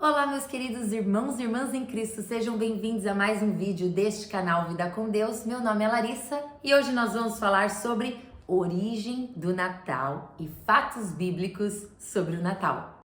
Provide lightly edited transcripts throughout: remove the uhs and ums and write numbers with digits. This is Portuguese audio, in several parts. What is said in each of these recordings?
Olá, meus queridos irmãos e irmãs em Cristo, sejam bem-vindos a mais um vídeo deste canal Vida com Deus. Meu nome é Larissa e hoje nós vamos falar sobre origem do Natal e fatos bíblicos sobre o Natal.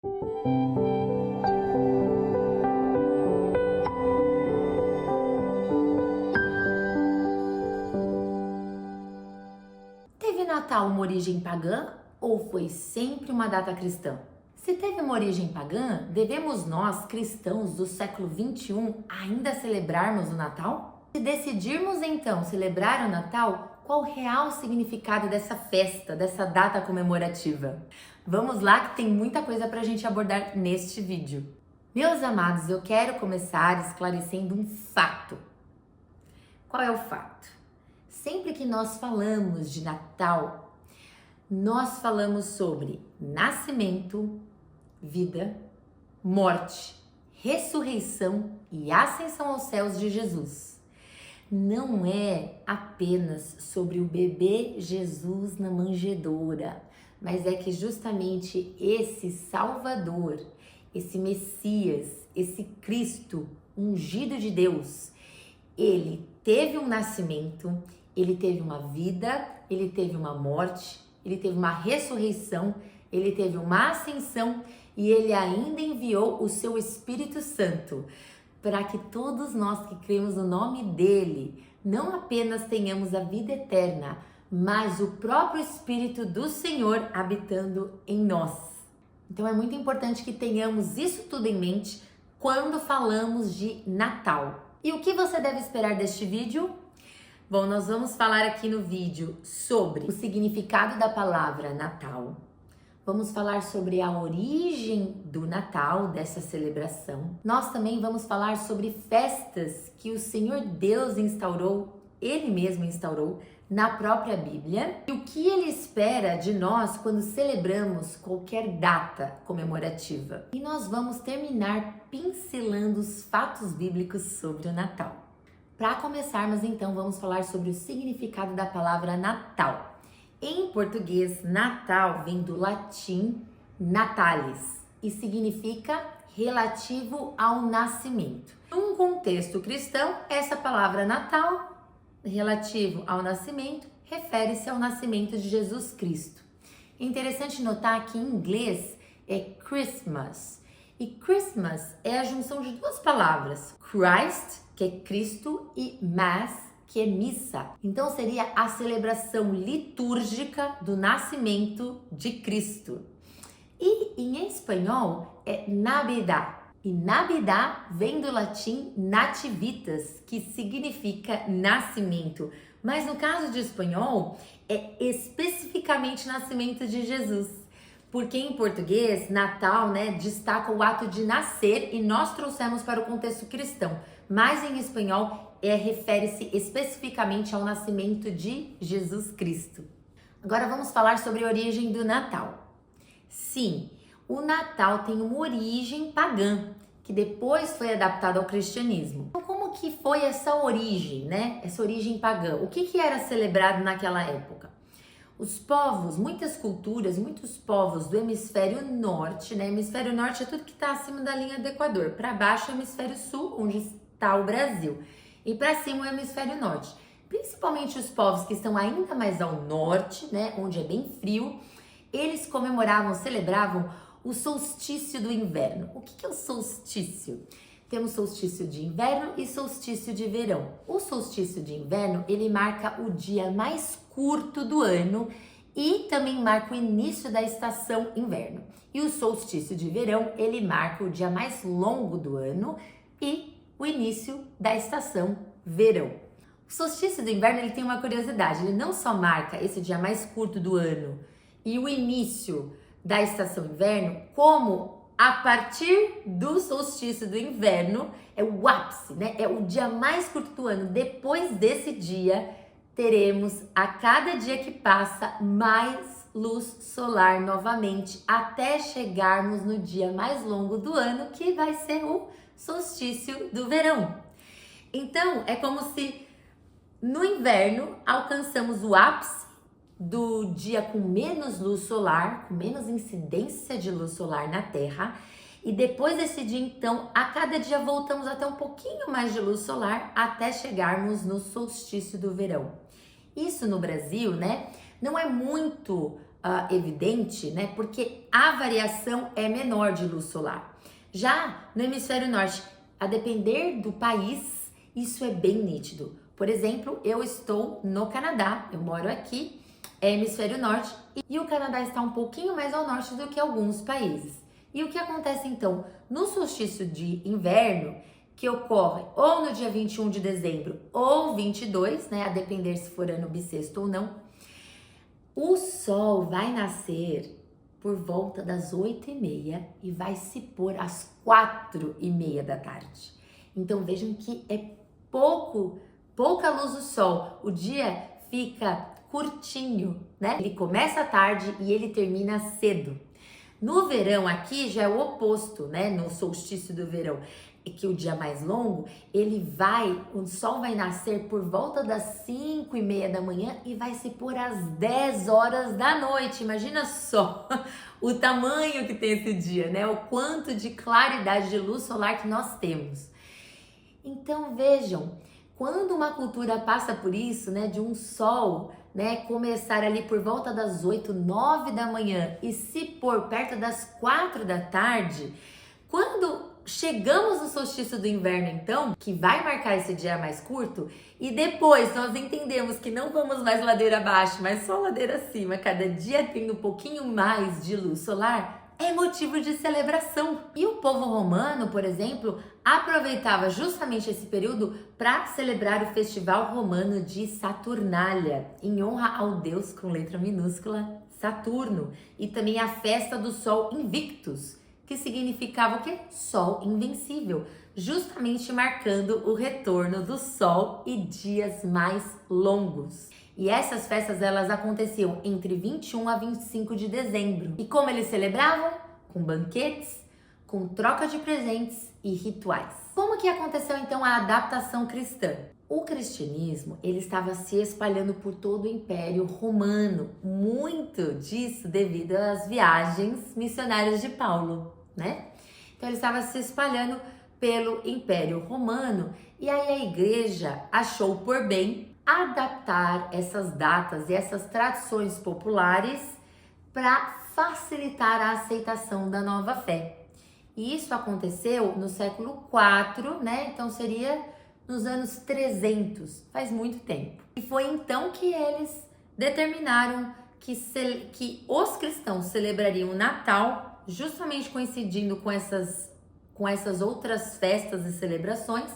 Teve Natal uma origem pagã ou foi sempre uma data cristã? Se teve uma origem pagã, devemos nós, cristãos do século 21, ainda celebrarmos o Natal? Se decidirmos então celebrar o Natal, qual o real significado dessa festa, dessa data comemorativa? Vamos lá que tem muita coisa para a gente abordar neste vídeo. Meus amados, eu quero começar esclarecendo um fato. Qual é o fato? Sempre que nós falamos de Natal, nós falamos sobre nascimento, vida, morte, ressurreição e ascensão aos céus de Jesus. Não é apenas sobre o bebê Jesus na manjedoura, mas é que justamente esse Salvador, esse Messias, esse Cristo ungido de Deus, ele teve um nascimento, ele teve uma vida, ele teve uma morte, ele teve uma ressurreição, ele teve uma ascensão e ele ainda enviou o seu Espírito Santo para que todos nós que cremos no nome dele não apenas tenhamos a vida eterna, mas o próprio Espírito do Senhor habitando em nós. Então é muito importante que tenhamos isso tudo em mente quando falamos de Natal. E o que você deve esperar deste vídeo? Bom, nós vamos falar aqui no vídeo sobre o significado da palavra Natal. Vamos falar sobre a origem do Natal, dessa celebração. Nós também vamos falar sobre festas que o Senhor Deus instaurou, Ele mesmo instaurou, na própria Bíblia. E o que Ele espera de nós quando celebramos qualquer data comemorativa. E nós vamos terminar pincelando os fatos bíblicos sobre o Natal. Para começarmos, então, vamos falar sobre o significado da palavra Natal. Em português, Natal vem do latim natalis e significa relativo ao nascimento. Num contexto cristão, essa palavra Natal, relativo ao nascimento, refere-se ao nascimento de Jesus Cristo. É interessante notar que em inglês é Christmas. E Christmas é a junção de duas palavras, Christ, que é Cristo, e Mass, que é missa. Então seria a celebração litúrgica do nascimento de Cristo. E em espanhol é Navidad. E Navidad vem do latim nativitas, que significa nascimento. Mas no caso de espanhol é especificamente nascimento de Jesus. Porque em português, Natal, destaca o ato de nascer e nós trouxemos para o contexto cristão. Mas em espanhol, refere-se especificamente ao nascimento de Jesus Cristo. Agora vamos falar sobre a origem do Natal. Sim, o Natal tem uma origem pagã, que depois foi adaptado ao cristianismo. Então, como que foi essa origem, Essa origem pagã? O que era celebrado naquela época? Os povos, muitas culturas, muitos povos do hemisfério norte, Hemisfério norte é tudo que está acima da linha do Equador. Para baixo é o hemisfério sul, onde está o Brasil. E para cima o hemisfério norte. Principalmente os povos que estão ainda mais ao norte, onde é bem frio, eles comemoravam, celebravam o solstício do inverno. O que é o solstício? Temos solstício de inverno e solstício de verão. O solstício de inverno, ele marca o dia mais curto do ano e também marca o início da estação inverno. E o solstício de verão, ele marca o dia mais longo do ano e o início da estação verão. O solstício do inverno, ele tem uma curiosidade, ele não só marca esse dia mais curto do ano e o início da estação inverno, como a partir do solstício do inverno, é o ápice, É o dia mais curto do ano. Depois desse dia, teremos a cada dia que passa mais luz solar novamente, até chegarmos no dia mais longo do ano, que vai ser o solstício do verão. Então, é como se no inverno alcançamos o ápice do dia com menos luz solar, com menos incidência de luz solar na Terra, E depois desse dia, então, a cada dia voltamos a ter um pouquinho mais de luz solar até chegarmos no solstício do verão. Isso no Brasil, né, não é muito evidente, né, porque a variação é menor de luz solar. Já no hemisfério norte, a depender do país, isso é bem nítido. Por exemplo, eu estou no Canadá, eu moro aqui, é hemisfério norte, e o Canadá está um pouquinho mais ao norte do que alguns países. E o que acontece então? No solstício de inverno, que ocorre ou no dia 21 de dezembro ou 22, né, a depender se for ano bissexto ou não, o sol vai nascer por volta das 8h30 e vai se pôr às 4h30 da tarde. Então vejam que é pouca luz do sol. O dia fica curtinho, né? Ele começa tarde e ele termina cedo. No verão aqui já é o oposto, né? No solstício do verão, que o dia mais longo, o sol vai nascer por volta das 5h30 da manhã e vai se pôr às 10 horas da noite. Imagina só o tamanho que tem esse dia, né? O quanto de claridade de luz solar que nós temos. Então vejam, quando uma cultura passa por isso, né, de um sol, né, começar ali por volta das 8, 9 da manhã e se pôr perto das 4 da tarde, quando chegamos no solstício do inverno, então, que vai marcar esse dia mais curto, e depois nós entendemos que não vamos mais ladeira abaixo, mas só ladeira acima, cada dia tendo um pouquinho mais de luz solar, é motivo de celebração. E o povo romano, por exemplo, aproveitava justamente esse período para celebrar o festival romano de Saturnália, em honra ao deus com letra minúscula Saturno, e também a festa do Sol Invictus, que significava o quê? Sol invencível, justamente marcando o retorno do sol e dias mais longos. E essas festas, elas aconteciam entre 21 a 25 de dezembro. E como eles celebravam? Com banquetes, com troca de presentes e rituais. Como que aconteceu então a adaptação cristã? O cristianismo, ele estava se espalhando por todo o Império Romano, muito disso devido às viagens missionárias de Paulo, né? Então ele estava se espalhando pelo Império Romano e aí a igreja achou por bem adaptar essas datas e essas tradições populares para facilitar a aceitação da nova fé. E isso aconteceu no século IV, né? Então seria nos anos 300, faz muito tempo. E foi então que eles determinaram que os cristãos celebrariam o Natal, justamente coincidindo com essas outras festas e celebrações.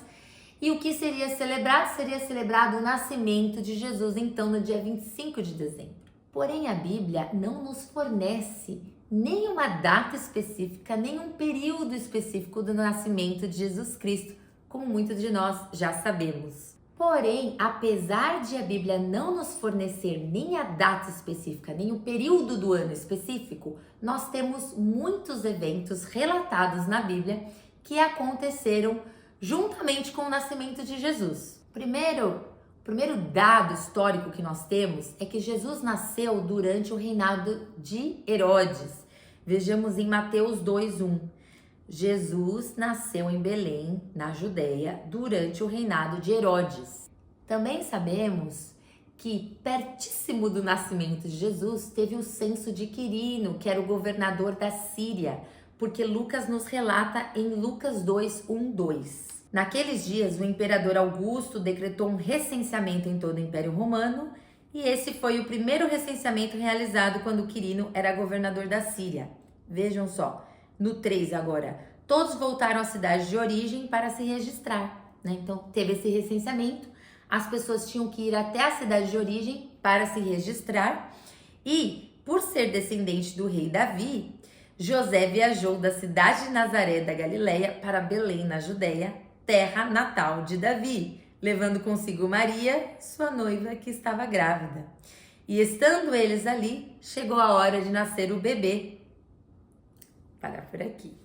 E o que seria celebrado? Seria celebrado o nascimento de Jesus, então, no dia 25 de dezembro. Porém, a Bíblia não nos fornece nenhuma data específica, nenhum período específico do nascimento de Jesus Cristo, como muitos de nós já sabemos. Porém, apesar de a Bíblia não nos fornecer nem a data específica, nem o período do ano específico, nós temos muitos eventos relatados na Bíblia que aconteceram juntamente com o nascimento de Jesus. O primeiro dado histórico que nós temos é que Jesus nasceu durante o reinado de Herodes. Vejamos em Mateus 2:1. Jesus nasceu em Belém, na Judéia, durante o reinado de Herodes. Também sabemos que pertíssimo do nascimento de Jesus teve o censo de Quirino, que era o governador da Síria, porque Lucas nos relata em Lucas 2:1-2. Naqueles dias, o imperador Augusto decretou um recenseamento em todo o Império Romano, e esse foi o primeiro recenseamento realizado quando Quirino era governador da Síria. Vejam só, no 3 agora, todos voltaram à cidade de origem para se registrar, né? Então, teve esse recenseamento, as pessoas tinham que ir até a cidade de origem para se registrar, e por ser descendente do rei Davi, José viajou da cidade de Nazaré da Galileia para Belém, na Judéia, terra natal de Davi, levando consigo Maria, sua noiva, que estava grávida. E estando eles ali, chegou a hora de nascer o bebê. Parar por aqui.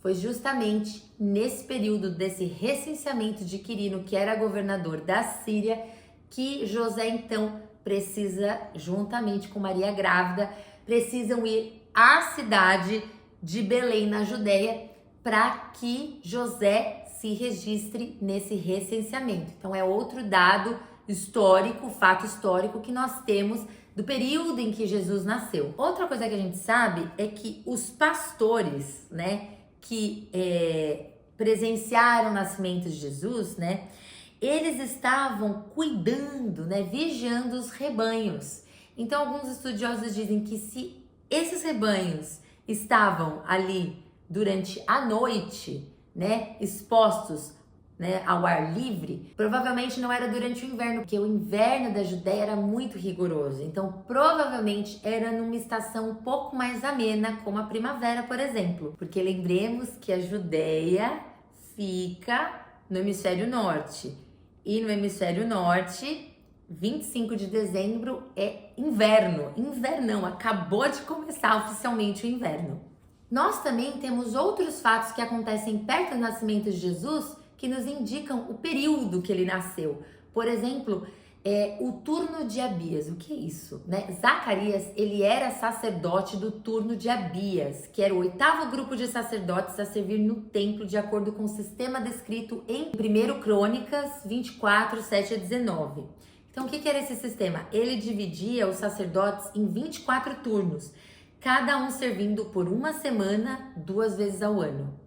Foi justamente nesse período desse recenseamento de Quirino, que era governador da Síria, que José então precisa, juntamente com Maria grávida, precisam ir à cidade de Belém, na Judéia, para que José se registre nesse recenseamento. Então é outro dado histórico, fato histórico que nós temos do período em que Jesus nasceu. Outra coisa que a gente sabe é que os pastores, né, que presenciaram o nascimento de Jesus, né, eles estavam cuidando, né, vigiando os rebanhos. Então alguns estudiosos dizem que se esses rebanhos estavam ali durante a noite, né, expostos, né, ao ar livre, provavelmente não era durante o inverno, porque o inverno da Judéia era muito rigoroso. Então, provavelmente era numa estação um pouco mais amena, como a primavera, por exemplo. Porque lembremos que a Judéia fica no hemisfério norte. E no hemisfério norte, 25 de dezembro é inverno. Invernão, acabou de começar oficialmente o inverno. Nós também temos outros fatos que acontecem perto do nascimento de Jesus que nos indicam o período que ele nasceu. Por exemplo, o turno de Abias. O que é isso? Né? Zacarias, ele era sacerdote do turno de Abias, que era o 8º grupo de sacerdotes a servir no templo, de acordo com o sistema descrito em 1 Crônicas 24, 7 a 19. Então, o que era esse sistema? Ele dividia os sacerdotes em 24 turnos, cada um servindo por uma semana, 2 vezes ao ano.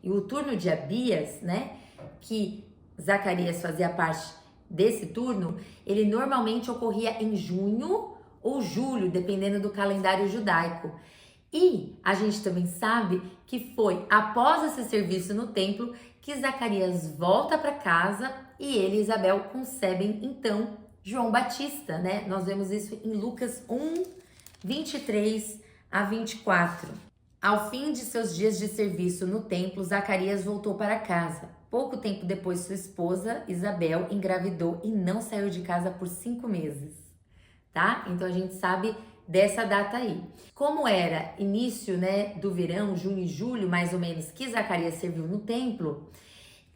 E o turno de Abias, né, que Zacarias fazia parte desse turno, ele normalmente ocorria em junho ou julho, dependendo do calendário judaico. E a gente também sabe que foi após esse serviço no templo que Zacarias volta para casa e ele e Isabel concebem então João Batista, né? Nós vemos isso em Lucas 1, 23 a 24. Ao fim de seus dias de serviço no templo, Zacarias voltou para casa. Pouco tempo depois, sua esposa, Isabel, engravidou e não saiu de casa por 5 meses, tá? Então a gente sabe dessa data aí. Como era início, né, do verão, junho e julho, mais ou menos, que Zacarias serviu no templo,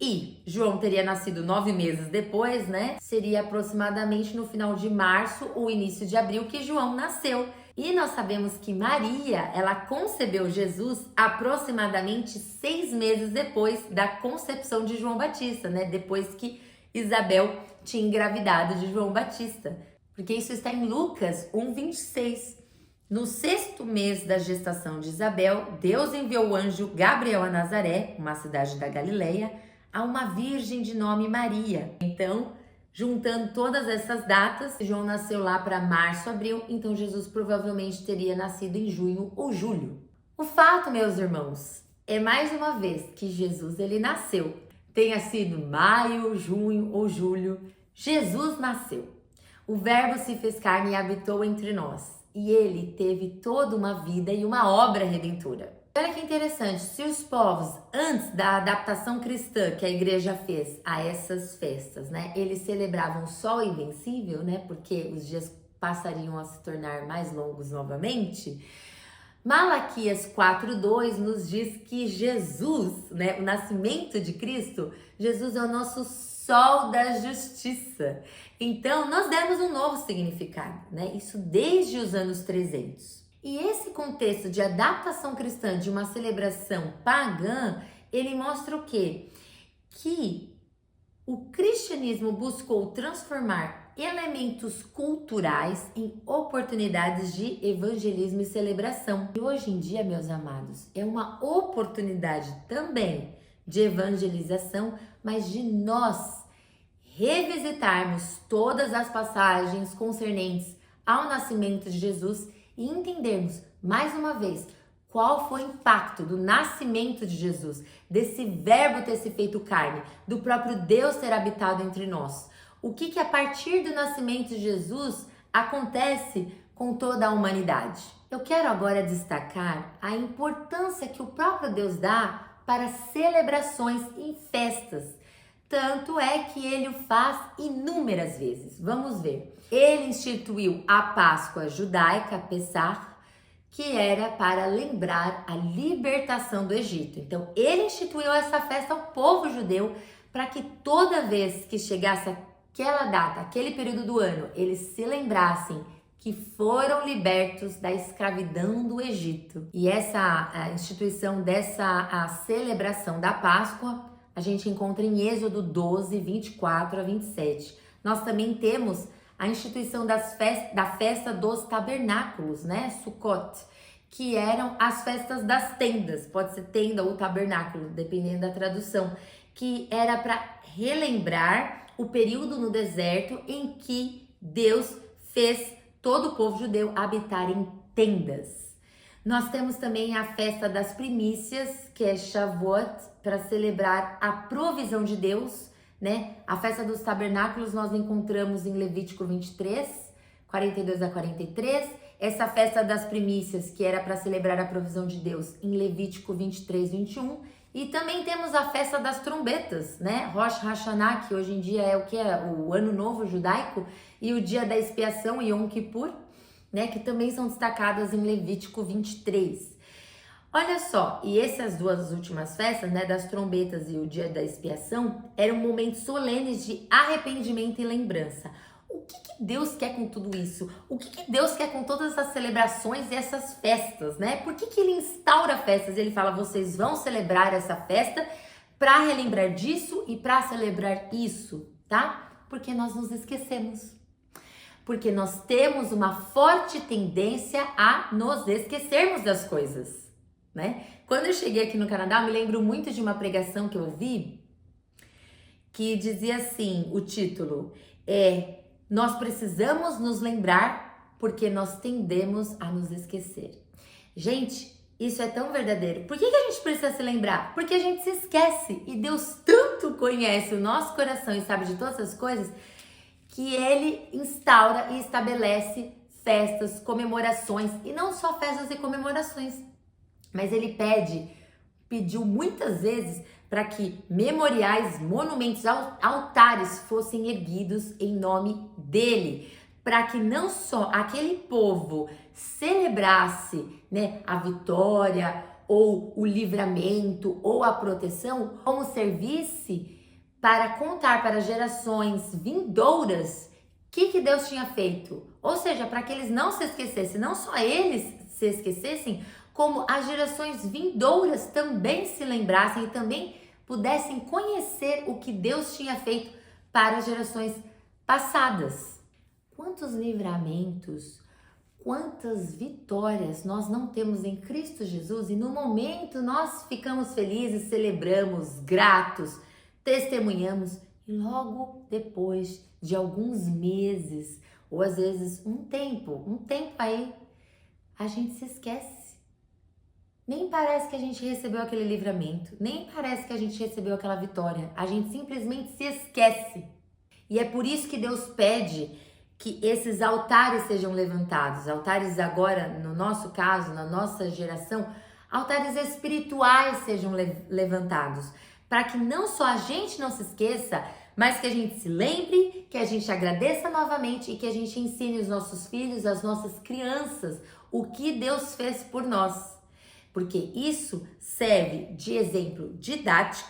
e João teria nascido 9 meses depois, né? Seria aproximadamente no final de março ou início de abril que João nasceu. E nós sabemos que Maria, ela concebeu Jesus aproximadamente 6 meses depois da concepção de João Batista, né? Depois que Isabel tinha engravidado de João Batista. Porque isso está em Lucas 1:26. No 6º mês da gestação de Isabel, Deus enviou o anjo Gabriel a Nazaré, uma cidade da Galileia, a uma virgem de nome Maria. Então, juntando todas essas datas, João nasceu lá para março, abril, então Jesus provavelmente teria nascido em junho ou julho. O fato, meus irmãos, é mais uma vez que Jesus ele nasceu. Tenha sido maio, junho ou julho, Jesus nasceu. O Verbo se fez carne e habitou entre nós. E ele teve toda uma vida e uma obra redentora. Olha que interessante, se os povos, antes da adaptação cristã que a igreja fez a essas festas, né, eles celebravam o sol invencível, né, porque os dias passariam a se tornar mais longos novamente, Malaquias 4:2 nos diz que Jesus, né, o nascimento de Cristo, Jesus é o nosso sol da justiça. Então, nós demos um novo significado, né, isso desde os anos 300. E esse contexto de adaptação cristã de uma celebração pagã, ele mostra o quê? Que o cristianismo buscou transformar elementos culturais em oportunidades de evangelismo e celebração. E hoje em dia, meus amados, é uma oportunidade também de evangelização, mas de nós revisitarmos todas as passagens concernentes ao nascimento de Jesus e entendermos, mais uma vez, qual foi o impacto do nascimento de Jesus, desse verbo ter se feito carne, do próprio Deus ter habitado entre nós. O que a partir do nascimento de Jesus acontece com toda a humanidade. Eu quero agora destacar a importância que o próprio Deus dá para celebrações e festas. Tanto é que ele o faz inúmeras vezes. Vamos ver. Ele instituiu a Páscoa judaica, Pessach, que era para lembrar a libertação do Egito. Então, ele instituiu essa festa ao povo judeu para que toda vez que chegasse aquela data, aquele período do ano, eles se lembrassem que foram libertos da escravidão do Egito. E essa a instituição a celebração da Páscoa, a gente encontra em Êxodo 12, 24 a 27. Nós também temos a instituição da festa dos tabernáculos, né? Sukkot, que eram as festas das tendas, pode ser tenda ou tabernáculo, dependendo da tradução, que era para relembrar o período no deserto em que Deus fez todo o povo judeu habitar em tendas. Nós temos também a festa das primícias, que é Shavuot, para celebrar a provisão de Deus, né? A festa dos tabernáculos nós encontramos em Levítico 23, 42 a 43. Essa festa das primícias, que era para celebrar a provisão de Deus, em Levítico 23, 21. E também temos a festa das trombetas, né? Rosh Hashanah, que hoje em dia é o Ano Novo Judaico, e o Dia da Expiação, Yom Kippur, né? Que também são destacadas em Levítico 23. Olha só, e essas duas últimas festas, né, das trombetas e o Dia da Expiação, eram momentos solenes de arrependimento e lembrança. O que Deus quer com tudo isso? O que Deus quer com todas essas celebrações e essas festas, né? Por que Ele instaura festas? Ele fala, vocês vão celebrar essa festa para relembrar disso e para celebrar isso, tá? Porque nós nos esquecemos. Porque nós temos uma forte tendência a nos esquecermos das coisas, né? Quando eu cheguei aqui no Canadá, eu me lembro muito de uma pregação que eu ouvi que dizia assim, o título nós precisamos nos lembrar porque nós tendemos a nos esquecer. Gente, isso é tão verdadeiro. Por que a gente precisa se lembrar? Porque a gente se esquece e Deus tanto conhece o nosso coração e sabe de todas as coisas que Ele instaura e estabelece festas, comemorações, e não só festas e comemorações, mas Ele pediu muitas vezes para que memoriais, monumentos, altares fossem erguidos em nome dele, para que não só aquele povo celebrasse, né, a vitória ou o livramento ou a proteção, como servisse para contar para gerações vindouras o que Deus tinha feito. Ou seja, para que eles não se esquecessem, não só eles se esquecessem, como as gerações vindouras também se lembrassem e também pudessem conhecer o que Deus tinha feito para as gerações passadas. Quantos livramentos, quantas vitórias nós não temos em Cristo Jesus e no momento nós ficamos felizes, celebramos, gratos, testemunhamos e logo depois de alguns meses ou às vezes um tempo aí, a gente se esquece. Nem parece que a gente recebeu aquele livramento, nem parece que a gente recebeu aquela vitória. A gente simplesmente se esquece. E é por isso que Deus pede que esses altares sejam levantados. Altares agora, no nosso caso, na nossa geração, altares espirituais sejam levantados. Para que não só a gente não se esqueça, mas que a gente se lembre, que a gente agradeça novamente e que a gente ensine os nossos filhos, as nossas crianças, o que Deus fez por nós. Porque isso serve de exemplo didático,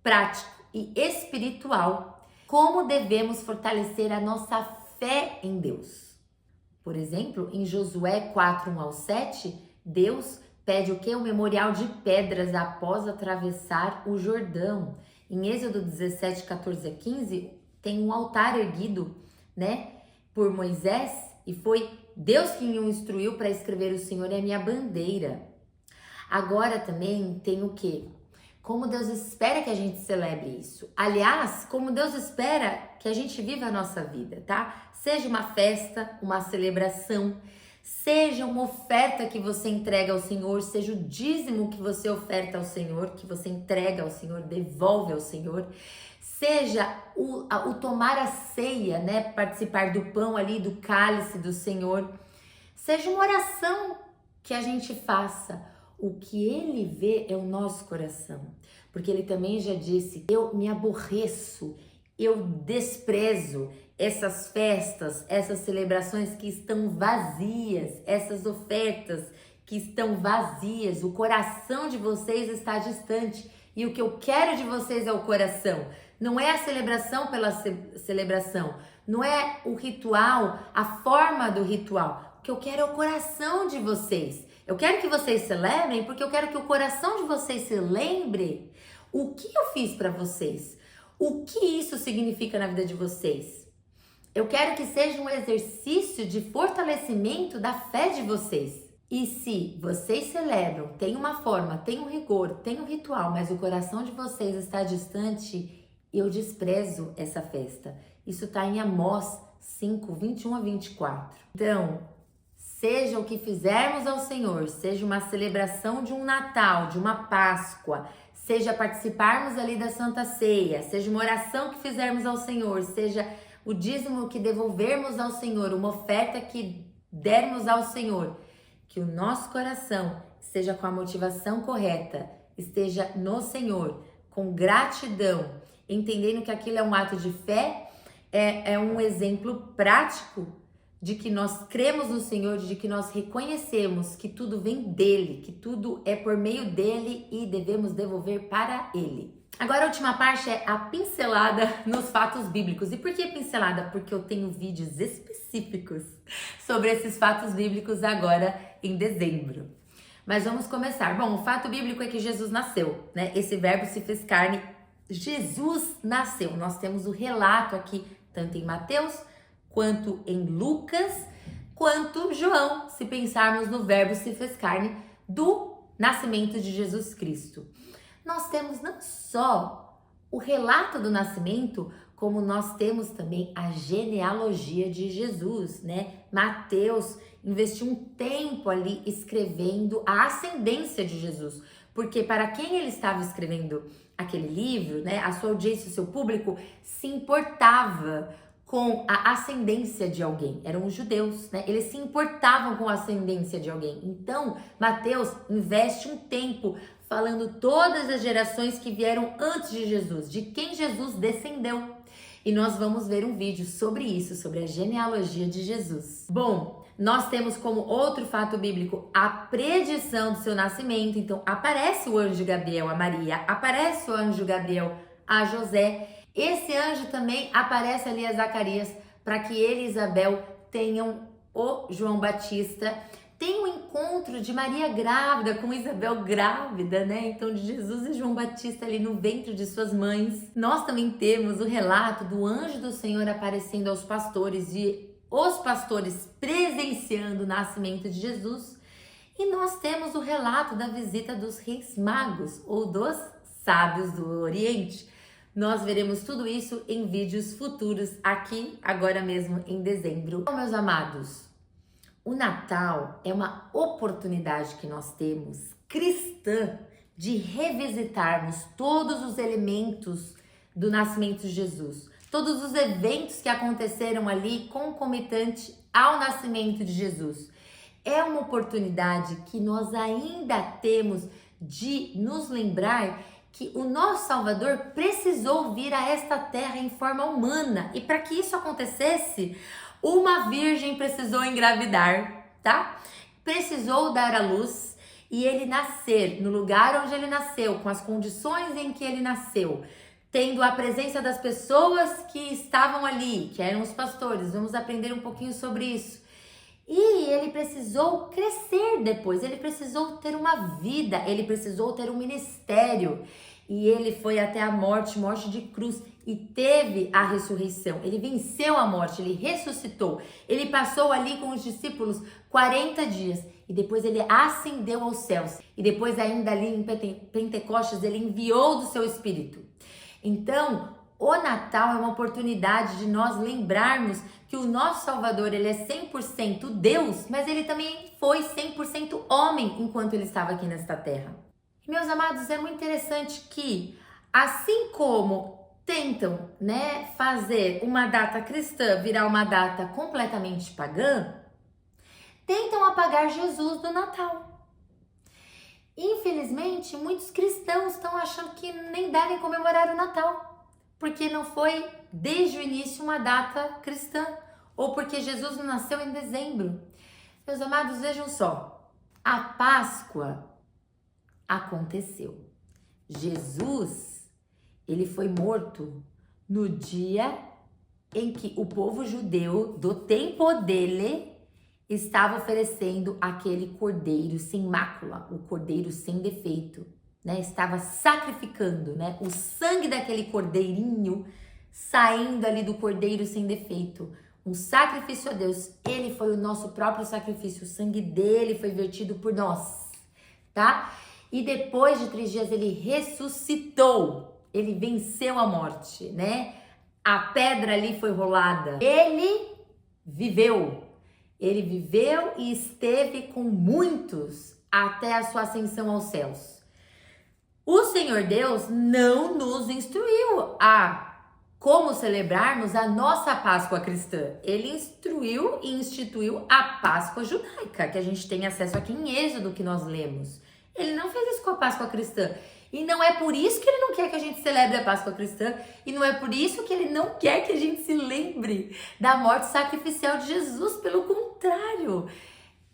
prático e espiritual, como devemos fortalecer a nossa fé em Deus. Por exemplo, em Josué 4, 1 ao 7, Deus pede o quê? Um memorial de pedras após atravessar o Jordão. Em Êxodo 17, 14 a 15, tem um altar erguido, né, por Moisés, e foi Deus quem o instruiu para escrever: o Senhor é minha bandeira. Agora também tem o quê? Como Deus espera que a gente celebre isso. Aliás, como Deus espera que a gente viva a nossa vida, tá? Seja uma festa, uma celebração, seja uma oferta que você entrega ao Senhor, seja o dízimo que você oferta ao Senhor, que você entrega ao Senhor, devolve ao Senhor, seja o tomar a ceia, né? Participar do pão ali, do cálice do Senhor, seja uma oração que a gente faça. O que Ele vê é o nosso coração, porque Ele também já disse: eu me aborreço, eu desprezo essas festas, essas celebrações que estão vazias, essas ofertas que estão vazias. O coração de vocês está distante e o que eu quero de vocês é o coração. Não é a celebração pela celebração, não é o ritual, a forma do ritual. O que eu quero é o coração de vocês. Eu quero que vocês celebrem porque eu quero que o coração de vocês se lembre o que eu fiz para vocês. O que isso significa na vida de vocês. Eu quero que seja um exercício de fortalecimento da fé de vocês. E se vocês celebram, tem uma forma, tem um rigor, tem um ritual, mas o coração de vocês está distante, eu desprezo essa festa. Isso está em Amós 5, 21 a 24. Então, seja o que fizermos ao Senhor, seja uma celebração de um Natal, de uma Páscoa, seja participarmos ali da Santa Ceia, seja uma oração que fizermos ao Senhor, seja o dízimo que devolvermos ao Senhor, uma oferta que dermos ao Senhor, que o nosso coração esteja com a motivação correta, esteja no Senhor, com gratidão, entendendo que aquilo é um ato de fé, é um exemplo prático de que nós cremos no Senhor, de que nós reconhecemos que tudo vem dele, que tudo é por meio dele e devemos devolver para ele. Agora a última parte é a pincelada nos fatos bíblicos. E por que pincelada? Porque eu tenho vídeos específicos sobre esses fatos bíblicos agora em dezembro. Mas vamos começar. Bom, o fato bíblico é que Jesus nasceu, né? Esse verbo se fez carne. Jesus nasceu. Nós temos o relato aqui, tanto em Mateus, quanto em Lucas, quanto João, se pensarmos no verbo se fez carne, do nascimento de Jesus Cristo. Nós temos não só o relato do nascimento, como nós temos também a genealogia de Jesus, né? Mateus investiu um tempo ali escrevendo a ascendência de Jesus, porque para quem ele estava escrevendo aquele livro, né, a sua audiência, o seu público se importava com a ascendência de alguém. Eram os judeus, né? Eles se importavam com a ascendência de alguém. Então, Mateus investe um tempo falando todas as gerações que vieram antes de Jesus, de quem Jesus descendeu. E nós vamos ver um vídeo sobre isso, sobre a genealogia de Jesus. Bom, nós temos como outro fato bíblico a predição do seu nascimento. Então, aparece o anjo Gabriel a Maria, aparece o anjo Gabriel a José. Esse anjo também aparece ali a Zacarias para que ele e Isabel tenham o João Batista. Tem o encontro de Maria grávida com Isabel grávida, né? Então, de Jesus e João Batista ali no ventre de suas mães. Nós também temos o relato do anjo do Senhor aparecendo aos pastores e os pastores presenciando o nascimento de Jesus. E nós temos o relato da visita dos reis magos ou dos sábios do Oriente. Nós veremos tudo isso em vídeos futuros aqui, agora mesmo em dezembro. Bom, meus amados, o Natal é uma oportunidade que nós temos, cristã, de revisitarmos todos os elementos do nascimento de Jesus, todos os eventos que aconteceram ali concomitante ao nascimento de Jesus. É uma oportunidade que nós ainda temos de nos lembrar que o nosso Salvador precisou vir a esta terra em forma humana. E para que isso acontecesse, uma virgem precisou engravidar, tá? Precisou dar à luz e ele nascer no lugar onde ele nasceu, com as condições em que ele nasceu, tendo a presença das pessoas que estavam ali, que eram os pastores. Vamos aprender um pouquinho sobre isso. E ele precisou crescer depois, ele precisou ter uma vida, ele precisou ter um ministério. E ele foi até a morte de cruz, e teve a ressurreição. Ele venceu a morte, ele ressuscitou. Ele passou ali com os discípulos 40 dias e depois ele ascendeu aos céus. E depois ainda ali em Pentecostes ele enviou do seu Espírito. Então, o Natal é uma oportunidade de nós lembrarmos que o nosso Salvador, ele é 100% Deus, mas ele também foi 100% homem enquanto ele estava aqui nesta terra. E, meus amados, é muito interessante que, assim como tentam, né, fazer uma data cristã virar uma data completamente pagã, tentam apagar Jesus do Natal. Infelizmente, muitos cristãos estão achando que nem devem comemorar o Natal, porque não foi desde o início uma data cristã, ou porque Jesus não nasceu em dezembro. Meus amados, vejam só, a Páscoa aconteceu. Jesus, ele foi morto no dia em que o povo judeu, do tempo dele, estava oferecendo aquele cordeiro sem mácula, o cordeiro sem defeito, né? Estava sacrificando, né? O sangue daquele cordeirinho saindo ali do cordeiro sem defeito. Um sacrifício a Deus. Ele foi o nosso próprio sacrifício. O sangue dele foi vertido por nós, tá? E depois de 3 dias ele ressuscitou. Ele venceu a morte, né? A pedra ali foi rolada. Ele viveu. Ele viveu e esteve com muitos até a sua ascensão aos céus. O Senhor Deus não nos instruiu a como celebrarmos a nossa Páscoa cristã. Ele instruiu e instituiu a Páscoa judaica, que a gente tem acesso aqui em Êxodo, que nós lemos. Ele não fez isso com a Páscoa cristã. E não é por isso que ele não quer que a gente celebre a Páscoa cristã. E não é por isso que ele não quer que a gente se lembre da morte sacrificial de Jesus. Pelo contrário,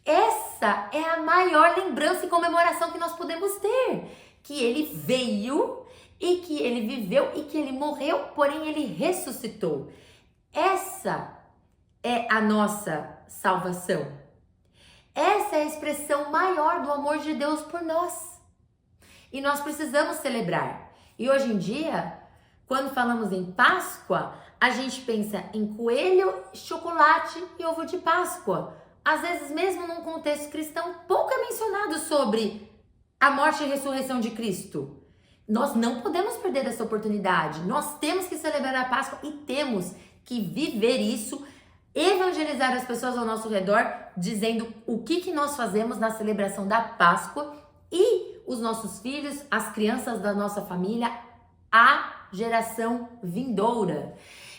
essa é a maior lembrança e comemoração que nós podemos ter. Que ele veio e que ele viveu e que ele morreu, porém ele ressuscitou. Essa é a nossa salvação. Essa é a expressão maior do amor de Deus por nós. E nós precisamos celebrar. E hoje em dia, quando falamos em Páscoa, a gente pensa em coelho, chocolate e ovo de Páscoa. Às vezes, mesmo num contexto cristão, pouco é mencionado sobre a morte e ressurreição de Cristo. Nós não podemos perder essa oportunidade. Nós temos que celebrar a Páscoa e temos que viver isso, evangelizar as pessoas ao nosso redor, dizendo o que nós fazemos na celebração da Páscoa e os nossos filhos, as crianças da nossa família, a geração vindoura.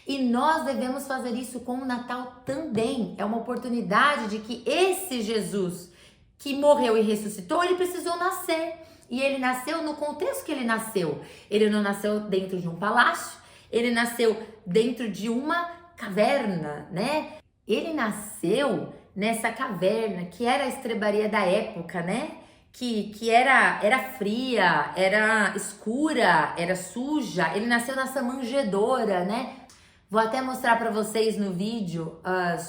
E nós devemos fazer isso com o Natal também. É uma oportunidade de que esse Jesus que morreu e ressuscitou, ele precisou nascer. E ele nasceu no contexto que ele nasceu. Ele não nasceu dentro de um palácio, ele nasceu dentro de uma caverna, né? Ele nasceu nessa caverna que era a estrebaria da época, né? Que era fria, era escura, era suja. Ele nasceu nessa manjedoura, né? Vou até mostrar para vocês no vídeo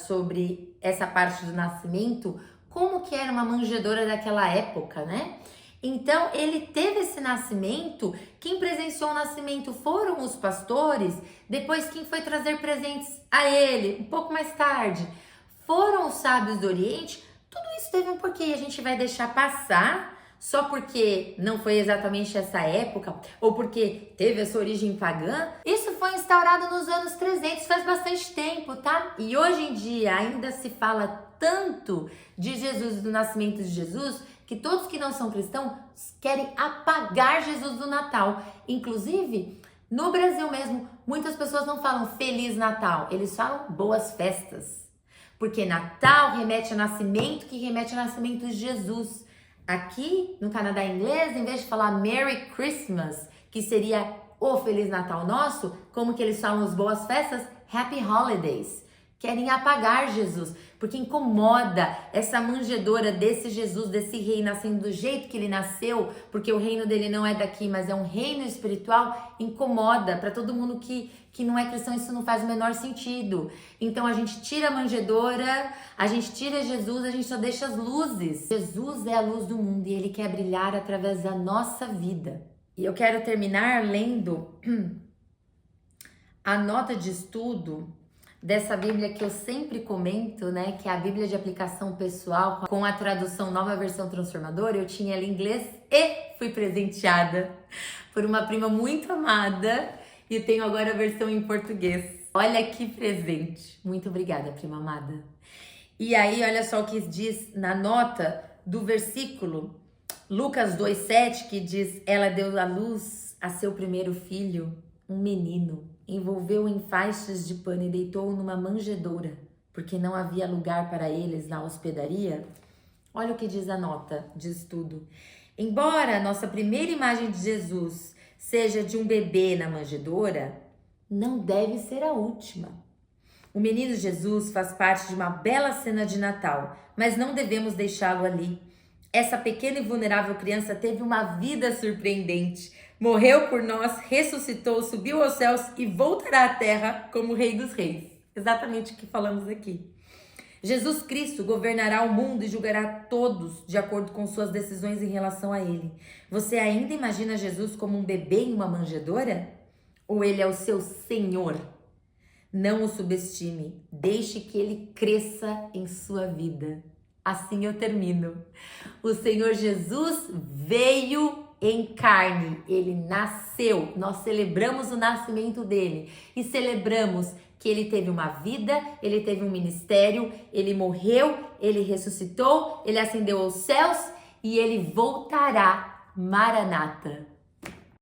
sobre essa parte do nascimento, como que era uma manjedoura daquela época, né? Então, ele teve esse nascimento. Quem presenciou o nascimento foram os pastores. Depois, quem foi trazer presentes a ele, um pouco mais tarde, foram os sábios do Oriente. Tudo isso teve um porquê e a gente vai deixar passar só porque não foi exatamente essa época ou porque teve essa origem pagã. Isso foi instaurado nos anos 300, faz bastante tempo, tá? E hoje em dia ainda se fala tanto de Jesus, do nascimento de Jesus, que todos que não são cristãos querem apagar Jesus do Natal. Inclusive, no Brasil mesmo, muitas pessoas não falam Feliz Natal, eles falam Boas Festas. Porque Natal remete a nascimento, que remete a nascimento de Jesus. Aqui, no Canadá inglês, em vez de falar Merry Christmas, que seria o Feliz Natal nosso, como que eles falam as Boas Festas? Happy Holidays. Querem apagar Jesus, porque incomoda essa manjedoura desse Jesus, desse rei nascendo do jeito que ele nasceu, porque o reino dele não é daqui, mas é um reino espiritual, incomoda para todo mundo que não é cristão, isso não faz o menor sentido. Então a gente tira a manjedoura, a gente tira Jesus, a gente só deixa as luzes. Jesus é a luz do mundo e ele quer brilhar através da nossa vida. E eu quero terminar lendo a nota de estudo dessa Bíblia que eu sempre comento, né, que é a Bíblia de aplicação pessoal com a tradução Nova Versão Transformadora. Eu tinha ela em inglês e fui presenteada por uma prima muito amada e tenho agora a versão em português. Olha que presente. Muito obrigada, prima amada. E aí, olha só o que diz na nota do versículo Lucas 2:7, que diz: ela deu à luz a seu primeiro filho, um menino, envolveu-o em faixas de pano e deitou-o numa manjedoura, porque não havia lugar para eles na hospedaria. Olha o que diz a nota de estudo. Embora a nossa primeira imagem de Jesus seja de um bebê na manjedoura, não deve ser a última. O menino Jesus faz parte de uma bela cena de Natal, mas não devemos deixá-lo ali. Essa pequena e vulnerável criança teve uma vida surpreendente. morreu por nós, ressuscitou, subiu aos céus e voltará à terra como Rei dos Reis. Exatamente o que falamos aqui. Jesus Cristo governará o mundo e julgará todos de acordo com suas decisões em relação a ele. Você ainda imagina Jesus como um bebê em uma manjedoura? Ou ele é o seu Senhor? Não o subestime, deixe que ele cresça em sua vida. Assim eu termino. O Senhor Jesus veio em carne, ele nasceu. Nós celebramos o nascimento dele e celebramos que ele teve uma vida, ele teve um ministério, ele morreu, ele ressuscitou, ele ascendeu aos céus e ele voltará. Maranata.